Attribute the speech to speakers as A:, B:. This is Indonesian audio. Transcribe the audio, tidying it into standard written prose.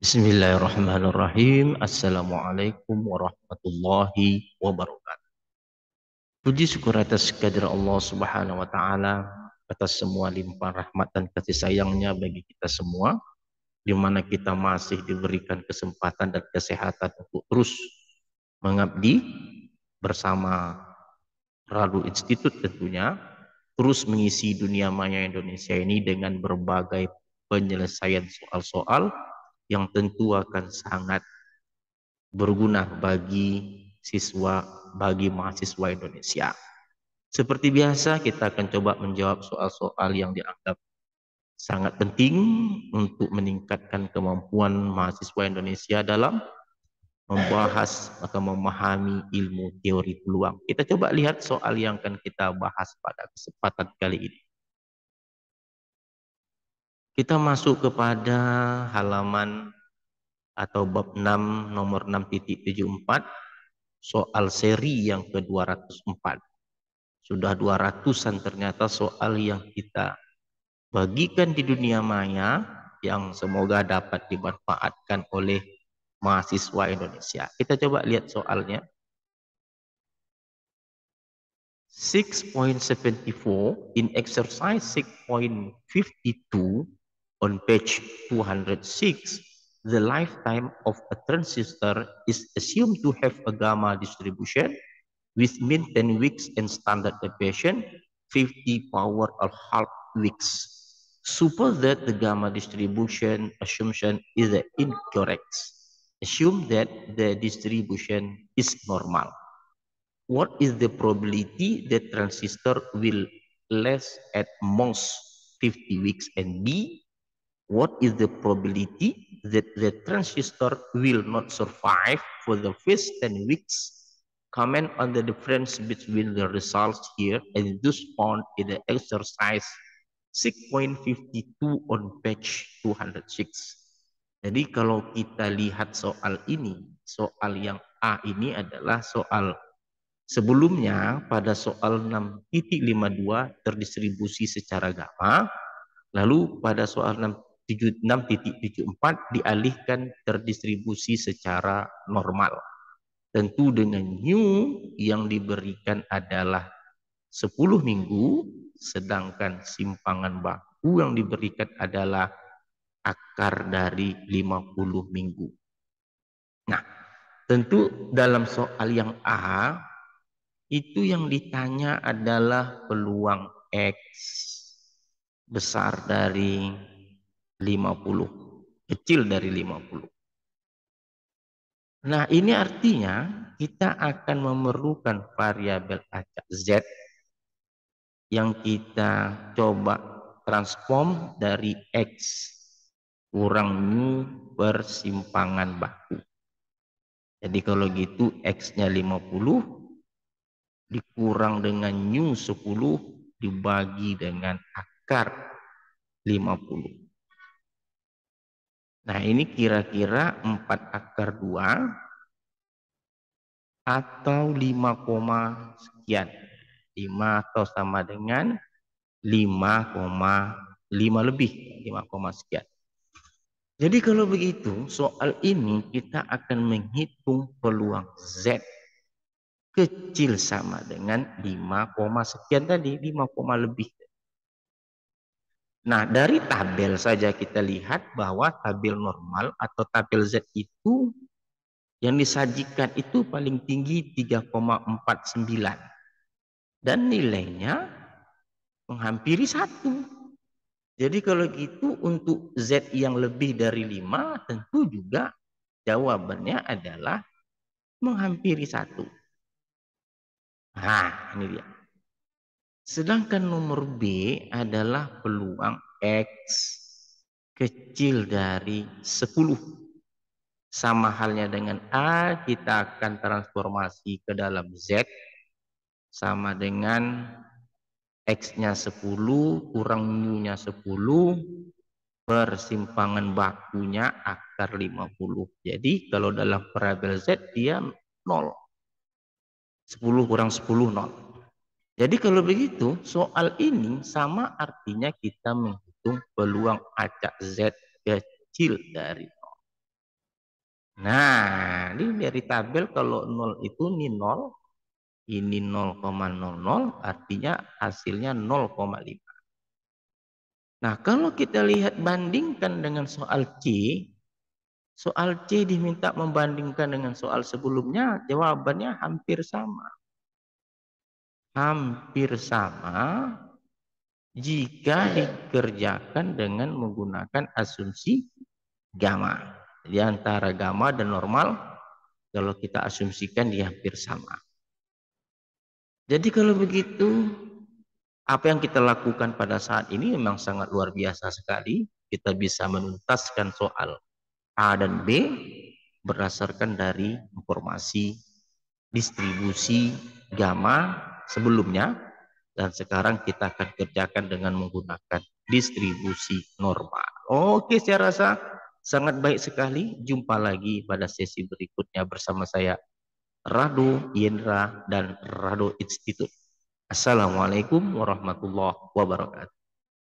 A: Bismillahirrahmanirrahim. Assalamualaikum warahmatullahi wabarakatuh. Puji syukur atas kehadirat Allah Subhanahu wa taala atas semua limpahan rahmat dan kasih sayangnya bagi kita semua, di mana kita masih diberikan kesempatan dan kesehatan untuk terus mengabdi bersama Radu Institute tentunya, terus mengisi dunia maya Indonesia ini dengan berbagai penyelesaian soal-soal yang tentu akan sangat berguna bagi mahasiswa Indonesia. Seperti biasa, kita akan coba menjawab soal-soal yang dianggap sangat penting untuk meningkatkan kemampuan mahasiswa Indonesia dalam membahas atau memahami ilmu teori peluang. Kita coba lihat soal yang akan kita bahas pada kesempatan kali ini. Kita masuk kepada halaman atau bab 6 nomor 6.74, soal seri yang ke-204. Sudah 200-an ternyata soal yang kita bagikan di dunia maya yang semoga dapat dimanfaatkan oleh mahasiswa Indonesia. Kita coba lihat soalnya. 6.74 in exercise 6.52 on page 206, the lifetime of a transistor is assumed to have a gamma distribution with mean 10 weeks and standard deviation 50 power of half weeks. Suppose that the gamma distribution assumption is incorrect. Assume that the distribution is normal. What is the probability that transistor will last at most 50 weeks? And B, what is the probability that the transistor will not survive for the first 10 weeks? Comment on the difference between the results here and those found in the exercise 6.52 on page 206. Jadi kalau kita lihat soal ini, soal yang A ini adalah soal sebelumnya pada soal 6.52 terdistribusi secara gamma, lalu pada soal 6.74 dialihkan terdistribusi secara normal. Tentu dengan new yang diberikan adalah 10 minggu, sedangkan simpangan baku yang diberikan adalah akar dari 50 minggu. Nah, tentu dalam soal yang A, itu yang ditanya adalah peluang X besar dari 50, kecil dari 50. Nah, ini artinya kita akan memerlukan variabel acak Z yang kita coba transform dari X kurang mu per simpangan baku. Jadi kalau gitu X-nya 50 dikurang dengan nu 10 dibagi dengan akar 50. Nah, ini kira-kira 4 akar 2 atau 5, sekian. 5 atau sama dengan 5,5 lebih, 5, sekian. Jadi kalau begitu, soal ini kita akan menghitung peluang Z kecil sama dengan 5, sekian tadi, 5, lebih. Nah, dari tabel saja kita lihat bahwa tabel normal atau tabel Z itu yang disajikan itu paling tinggi 3,49 dan nilainya menghampiri 1. Jadi kalau gitu untuk Z yang lebih dari 5 tentu juga jawabannya adalah menghampiri 1. Nah, ini dia. Sedangkan nomor B adalah peluang X kecil dari 10. Sama halnya dengan A, kita akan transformasi ke dalam Z sama dengan X-nya 10 kurang mu-nya 10 per simpangan bakunya akar 50. Jadi kalau dalam variabel Z dia 0. 10 kurang 10, 0. Jadi kalau begitu, soal ini sama artinya kita menghitung peluang acak Z kecil dari 0. Nah, ini dari tabel kalau 0 itu ini 0, ini 0,00, artinya hasilnya 0,5. Nah, kalau kita lihat bandingkan dengan soal C diminta membandingkan dengan soal sebelumnya, jawabannya hampir sama. Hampir sama jika dikerjakan dengan menggunakan asumsi gamma. Jadi antara gamma dan normal, kalau kita asumsikan dia hampir sama. Jadi kalau begitu, apa yang kita lakukan pada saat ini memang sangat luar biasa sekali. Kita bisa menuntaskan soal A dan B berdasarkan dari informasi distribusi gamma sebelumnya, dan sekarang kita akan kerjakan dengan menggunakan distribusi normal. Oke, saya rasa sangat baik sekali. Jumpa lagi pada sesi berikutnya bersama saya, Rado Yendra dan Rado Institute. Assalamualaikum warahmatullahi wabarakatuh.